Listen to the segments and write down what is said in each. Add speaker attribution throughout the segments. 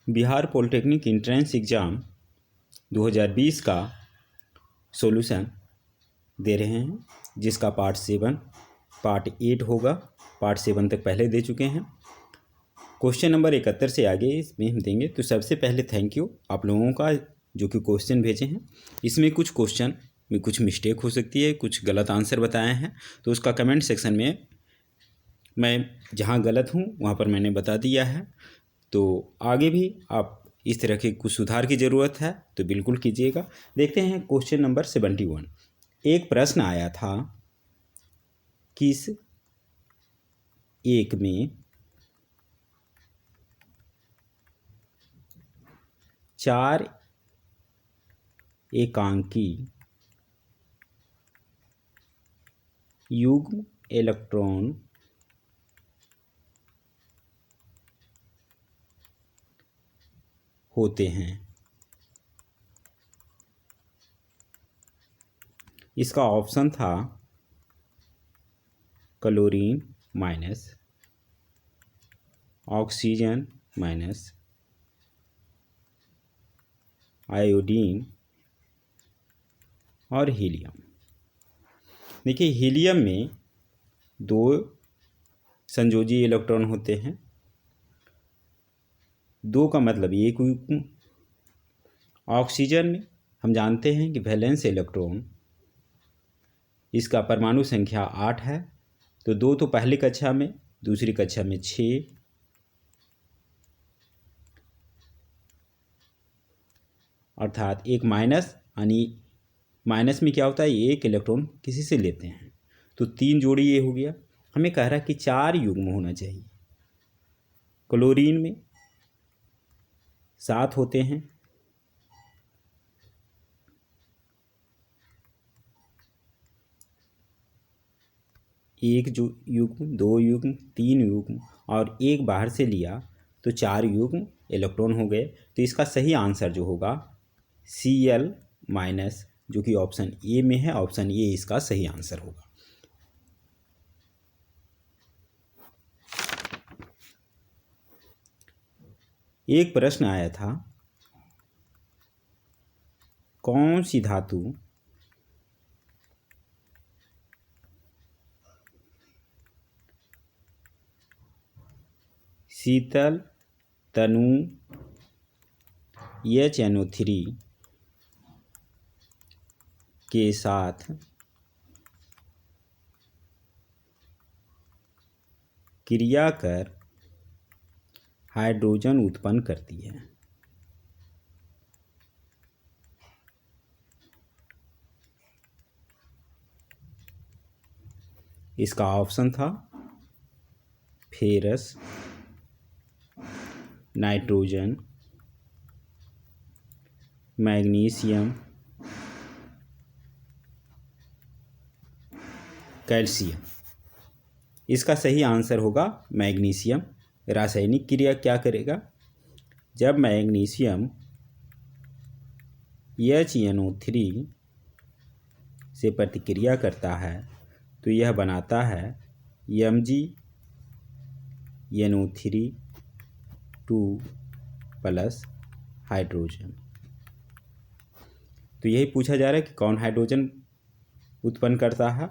Speaker 1: Bihar polytechnic entrance exam 2020 का solution दे रहे हैं, जिसका पार्ट 8 होगा। पार्ट 7 तक पहले दे चुके हैं। क्वेश्चन नंबर 71 से आगे इसमें हम देंगे। तो सबसे पहले थैंक यू आप लोगों का जो कि क्वेश्चन भेजे हैं। इसमें कुछ क्वेश्चन में कुछ मिस्टेक हो सकती है, कुछ गलत आंसर बताए हैं, तो उसका कमेंट सेक्शन में मैं जहाँ गलत हूँ वहाँ पर मैंने बता दिया है। तो आगे भी आप इस तरह के कुछ सुधार की ज़रूरत है तो बिल्कुल कीजिएगा। देखते हैं क्वेश्चन नंबर 71। एक प्रश्न आया था, किस एक में 4 एकांकी युग्म इलेक्ट्रॉन होते हैं। इसका ऑप्शन था chlorine minus, oxygen minus, iodine और हीलियम। देखिए, हीलियम में 2 संयोजी इलेक्ट्रॉन होते हैं। 2 का मतलब एक युग्म। ऑक्सीजन में हम जानते हैं कि वैलेंस इलेक्ट्रॉन, इसका परमाणु संख्या 8 है। तो 2 तो पहली कक्षा में, दूसरी कक्षा में 6, अर्थात एक माइनस, यानी माइनस में क्या होता है, एक इलेक्ट्रॉन किसी से लेते हैं। तो 3 जोड़ी ये हो गया। हमें कह रहा है कि 4 युग्म होना चाहिए। क्लोरीन में 7 होते हैं, एक जो युग्म, 2 युग्म, 3 युग्म और एक बाहर से लिया तो 4 युग्म इलेक्ट्रॉन हो गए। तो इसका सही आंसर जो होगा Cl माइनस, जो कि ऑप्शन ए में है। ऑप्शन ए इसका सही आंसर होगा। एक प्रश्न आया था, कौन सी धातु शीतल तनु HNO3 के साथ क्रिया कर हाइड्रोजन उत्पन्न करती है। इसका ऑप्शन था फेरस, नाइट्रोजन, मैग्नीशियम, कैल्शियम। इसका सही आंसर होगा मैग्नीशियम। रासायनिक क्रिया क्या करेगा, जब मैग्नीशियम HNO3 से प्रतिक्रिया करता है तो यह बनाता है MgNO3 प्लस हाइड्रोजन। तो यही पूछा जा रहा है कि कौन हाइड्रोजन उत्पन्न करता है,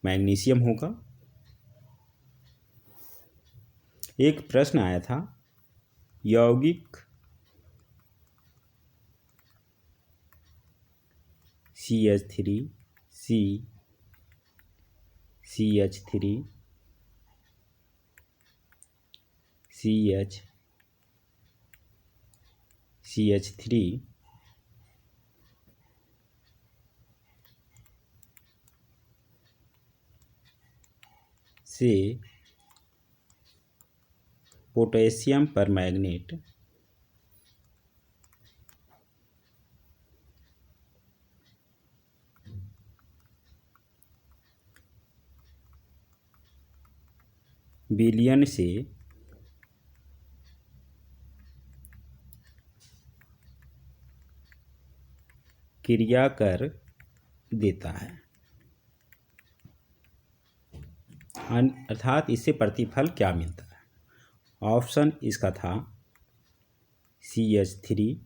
Speaker 1: मैग्नीशियम होगा। एक प्रश्न आया था, यौगिक CH3 CH3 CH3 से पोटेशियम परमैंगनेट विलयन से क्रिया कर देता है, अर्थात इससे प्रतिफल क्या मिलता है। ऑप्शन इसका था CH3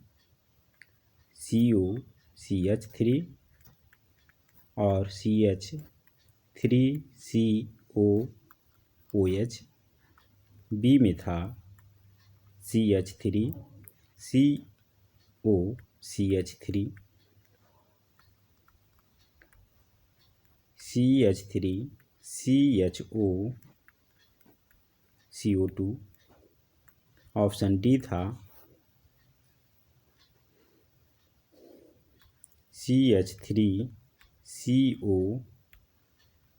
Speaker 1: CO CH3 और CH3 COOH। बी में था CH3 CO CH3 CH3 CHO CO2। Option D था CH3 CO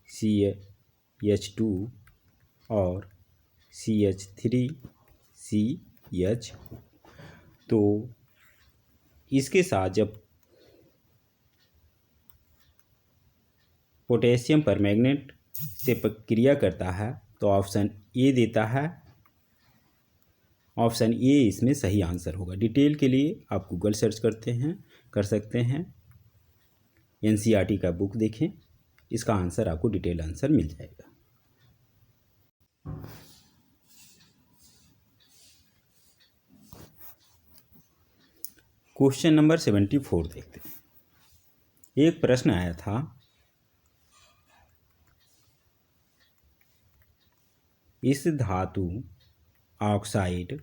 Speaker 1: CH2 और CH3 CHO। तो इसके साथ जब पोटेशियम परमैंगनेट से क्रिया करता है तो ऑप्शन ए देता है। ऑप्शन ए इसमें सही आंसर होगा। डिटेल के लिए आप गूगल सर्च कर सकते हैं। NCERT का बुक देखें, इसका आंसर आपको डिटेल आंसर मिल जाएगा। क्वेश्चन नंबर 74 देखते हैं। एक प्रश्न आया था, इस धातु ऑक्साइड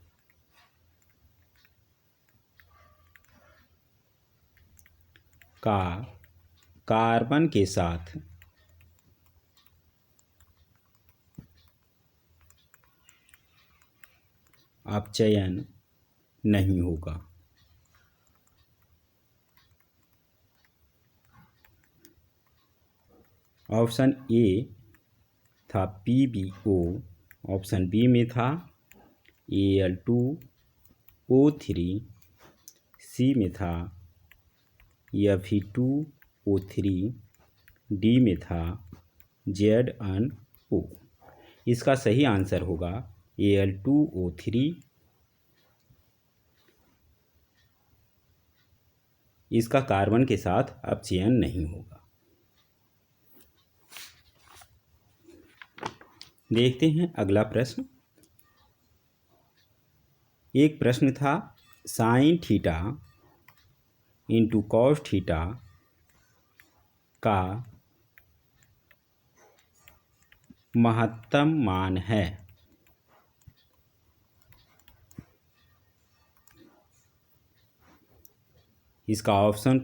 Speaker 1: का कार्बन के साथ अपचयन नहीं होगा। ऑप्शन ए था PbO, ऑप्शन बी में था Al2O3, सी में था Fe2O3, डी में था ZnO। इसका सही आंसर होगा Al2O3। इसका कार्बन के साथ अपचयन नहीं होगा। देखते हैं अगला प्रश्न। एक प्रश्न था, sine theta into cos theta का महत्तम मान है। इसका ऑप्शन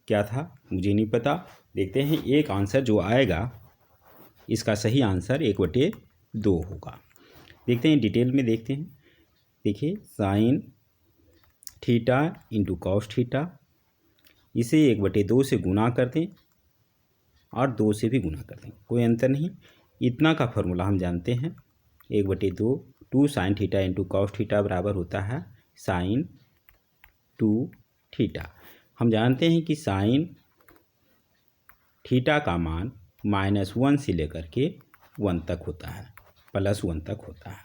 Speaker 1: क्या था मुझे नहीं पता। देखते हैं एक आंसर जो आएगा इसका सही आंसर 1/2 होगा। देखते हैं डिटेल में देखते हैं। देखिए, sine theta into cos theta, इसे 1/2 से गुना कर दें और 2 से भी गुना कर दें, कोई अंतर नहीं। इतना का फॉर्मूला हम जानते हैं, 1/2 2 sine theta into cos theta बराबर होता है साइन 2 थीटा। हम जानते हैं कि साइन थीटा का मान -1 से लेकर के 1 तक होता है, +1 तक होता है।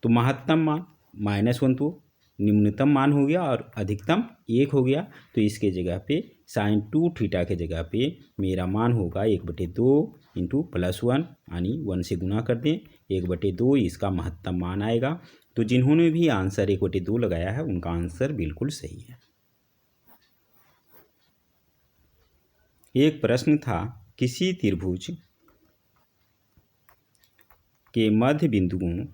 Speaker 1: तो महत्तम मान -1 तो न्यूनतम मान हो गया और अधिकतम 1 हो गया। तो इसके जगह पे साइन 2 थीटा के जगह पे मेरा मान होगा 1/2 इंटू +1 यानी 1 से गुना कर दें, 1/2 इसका महत्तम मान आएगा। तो जिन्होंने भी आंसर 1/2 लगाया है उनका आंसर बिल्कुल सही है। एक प्रश्न था, किसी त्रिभुज के मध्य बिंदुओं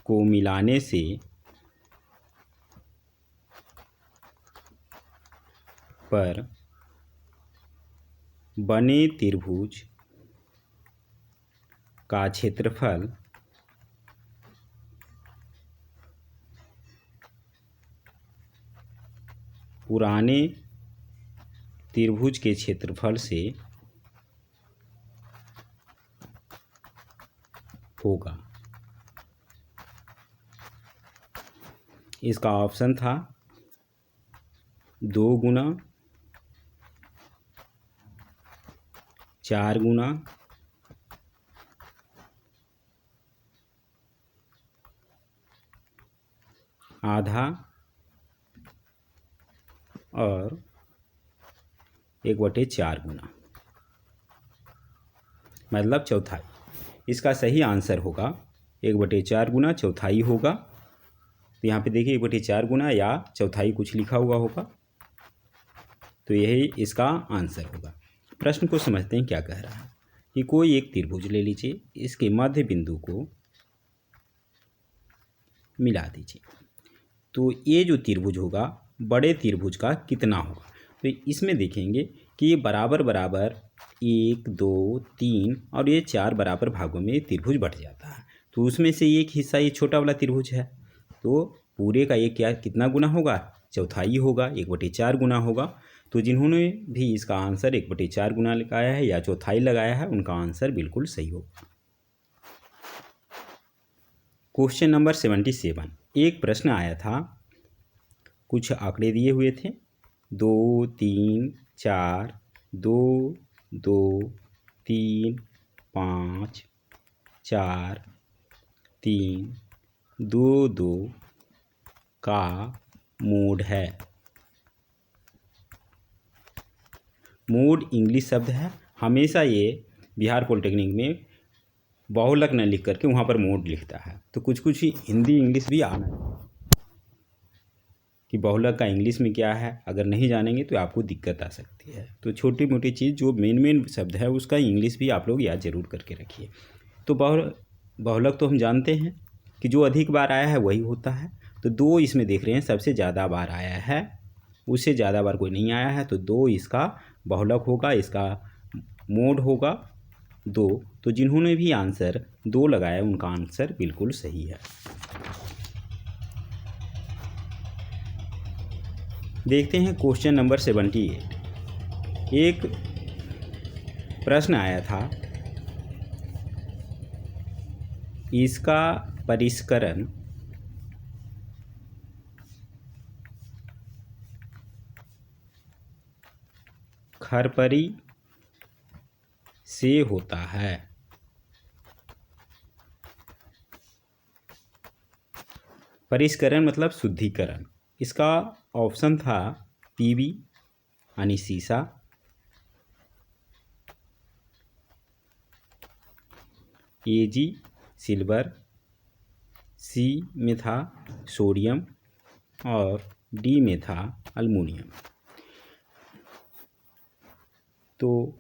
Speaker 1: को मिलाने से पर बने त्रिभुज का क्षेत्रफल पुराने त्रिभुज के क्षेत्रफल से होगा। इसका ऑप्शन था 2 गुना, 4 गुना, आधा और 1/4 गुना। मतलब चौथाई। इसका सही आंसर होगा 1/4 गुना चौथाई होगा। तो यहाँ पे देखिए 1/4 गुना या चौथाई कुछ लिखा हुआ होगा, तो यही इसका आंसर होगा। प्रश्न को समझते हैं क्या कह रहा है कि कोई एक त्रिभुज ले लीजिए, इसके मध्य बिंदु को मिला दीजिए। तो ये जो त्रिभुज होगा बड़े त्रिभुज का कितना होगा, तो इसमें देखेंगे कि ये बराबर बराबर 1 2 3 और ये 4 बराबर भागों में त्रिभुज बढ़ जाता है। तो उसमें से एक हिस्सा ये छोटा वाला त्रिभुज है, तो पूरे का ये क्या कितना गुना होगा, चौथाई होगा, 1/4 गुना होगा। तो जिन्होंने भी इसका आंसर 1/4 गुना लगाया है या चौथाई लगाया है उनका आंसर बिल्कुल सही होगा। Question number 77। एक प्रश्न आया था, कुछ आंकड़े दिए हुए थे 2 3 4 2 2 3 5 4 3 2 2 का मोड है। मोड इंग्लिश शब्द है, हमेशा ये बिहार पॉलिटेक्निक में बहुलक न लिख करके वहाँ पर मोड लिखता है। तो कुछ कुछ हिंदी इंग्लिश भी आना है कि बहुलक का इंग्लिश में क्या है, अगर नहीं जानेंगे तो आपको दिक्कत आ सकती है। तो छोटी मोटी चीज़ जो मेन शब्द है उसका इंग्लिश भी आप लोग याद जरूर करके रखिए। तो बहुलक तो हम जानते हैं कि जो अधिक बार आया है वही होता है। तो 2 इसमें देख रहे हैं सबसे ज़्यादा बार आया है, उससे ज़्यादा बार कोई नहीं आया है, तो 2 इसका बहुलक होगा, इसका मोड होगा 2। तो जिन्होंने भी आंसर 2 लगाया उनका आंसर बिल्कुल सही है। देखते हैं क्वेश्चन नंबर 78। एक प्रश्न आया था, इसका परिष्करण खरपरी से होता है। परिष्करण मतलब शुद्धिकरण। इसका ऑप्शन था पीबी यानी सीसा, एजी सिल्वर, सी में था सोडियम और डी में था अल्मुनियम। तो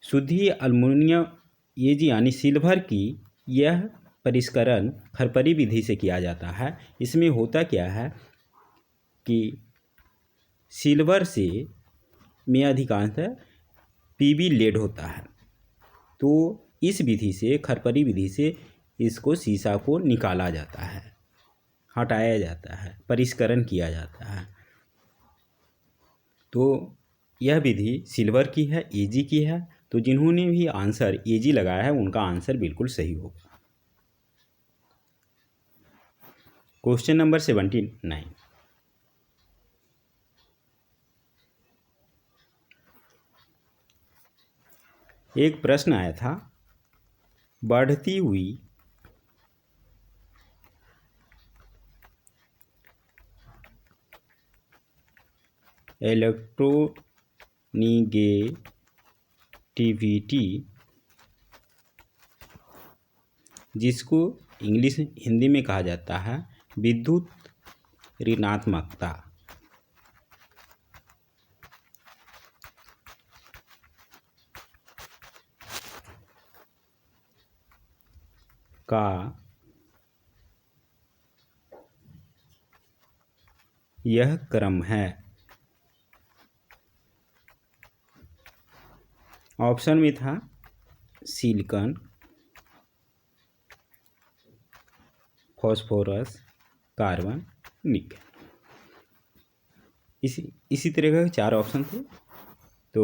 Speaker 1: शुद्धि अल्मुनियम एजी यानी सिल्वर की यह परिष्करण खरपरी विधि से किया जाता है। इसमें होता क्या है कि सिल्वर से में अधिकांश पीबी लेड होता है, तो इस विधि से खरपरी विधि से इसको सीसा को निकाला जाता है, हटाया जाता है, परिष्करण किया जाता है। तो यह विधि सिल्वर की है, एजी की है। तो जिन्होंने भी आंसर एजी लगाया है उनका आंसर बिल्कुल सही होगा। Question number 79। एक प्रश्न आया था, बढ़ती हुई इलेक्ट्रोनिगेटिविटी, जिसको इंग्लिश हिंदी में कहा जाता है विद्युत ऋणात्मकता, का यह क्रम है। ऑप्शन में था सिलिकॉन, फॉस्फोरस, कार्बन, निकल। इसी तरह के 4 ऑप्शन थे। तो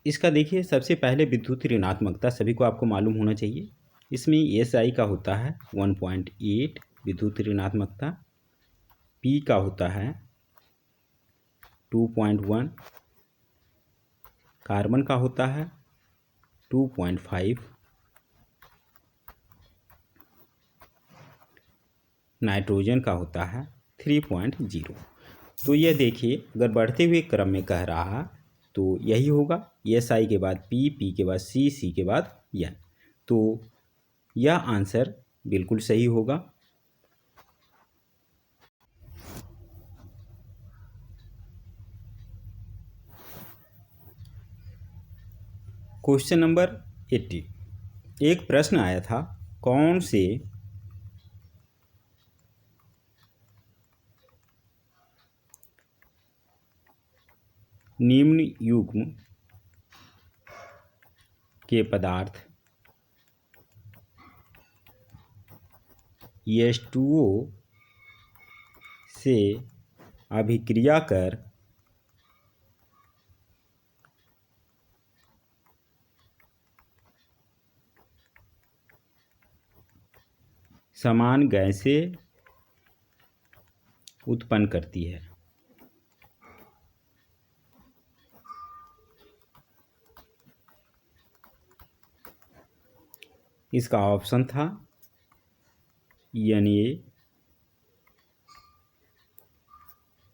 Speaker 1: इसका देखिए सबसे पहले विद्युत ऋणात्मकता सभी को आपको मालूम होना चाहिए। इसमें SI का होता है 1.8 विद्युत ऋणात्मकता, P का होता है 2.1, कार्बन का होता है 2.5, नाइट्रोजन का होता है 3.0। तो यह देखिए अगर बढ़ते हुए क्रम में कह रहा तो यही होगा, एस आई के बाद पी, पी के बाद सी, सी के बाद एन। तो यह आंसर बिल्कुल सही होगा। Question number 80। एक प्रश्न आया था, कौन से निम्न युग्म के पदार्थ H2O से अभिक्रिया कर समान गैसें उत्पन्न करती है। इसका ऑप्शन था Na,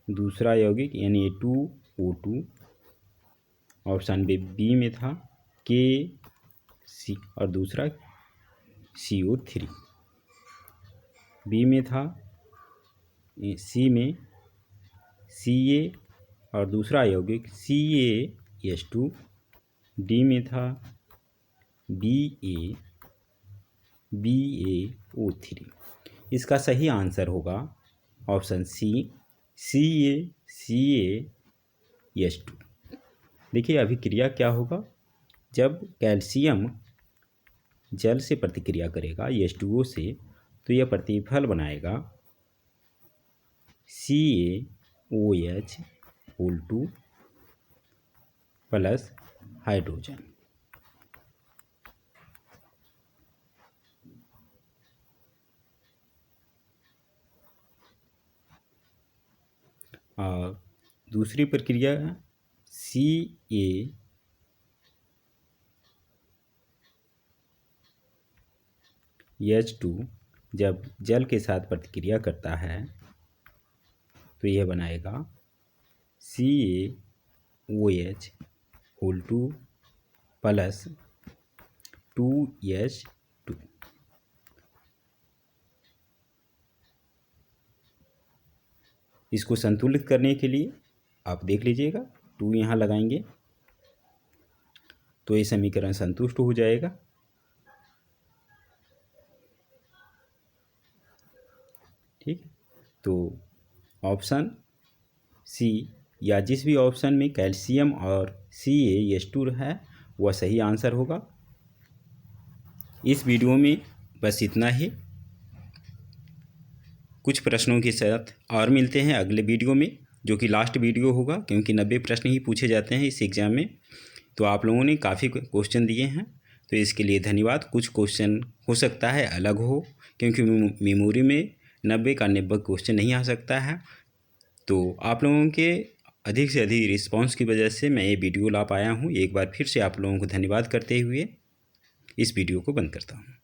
Speaker 1: दूसरा यौगिक Na2O2, ऑप्शन बी में था KC और दूसरा CO3, बी में था सी में Ca और दूसरा यौगिक CaH2, डी में था BaO3। इसका सही आंसर होगा ऑप्शन सी, CaH2। देखिए अभिक्रिया क्या होगा, जब कैल्शियम जल से प्रतिक्रिया करेगा H2O से, तो यह प्रतिफल बनाएगा CaOH2 प्लस हाइड्रोजन। और दूसरी प्रक्रिया CaH2 जब जल के साथ प्रतिक्रिया करता है तो यह बनाएगा CaOH2 प्लस 2H2। इसको संतुलित करने के लिए आप देख लीजिएगा, 2 यहाँ लगाएंगे तो ये समीकरण संतुष्ट हो जाएगा। ठीक, तो ऑप्शन सी या जिस भी ऑप्शन में कैल्शियम और CaH2 है वह सही आंसर होगा। इस वीडियो में बस इतना ही। कुछ प्रश्नों के साथ और मिलते हैं अगले वीडियो में, जो कि लास्ट वीडियो होगा, क्योंकि 90 प्रश्न ही पूछे जाते हैं इस एग्ज़ाम में। तो आप लोगों ने काफ़ी क्वेश्चन दिए हैं, तो इसके लिए धन्यवाद। कुछ क्वेश्चन हो सकता है अलग हो, क्योंकि मेमोरी में 90 का 90 क्वेश्चन नहीं आ सकता है। तो आप लोगों के अधिक से अधिक रिस्पांस की वजह से मैं ये वीडियो ला पाया हूँ। एक बार फिर से आप लोगों को धन्यवाद करते हुए इस वीडियो को बंद करता हूँ।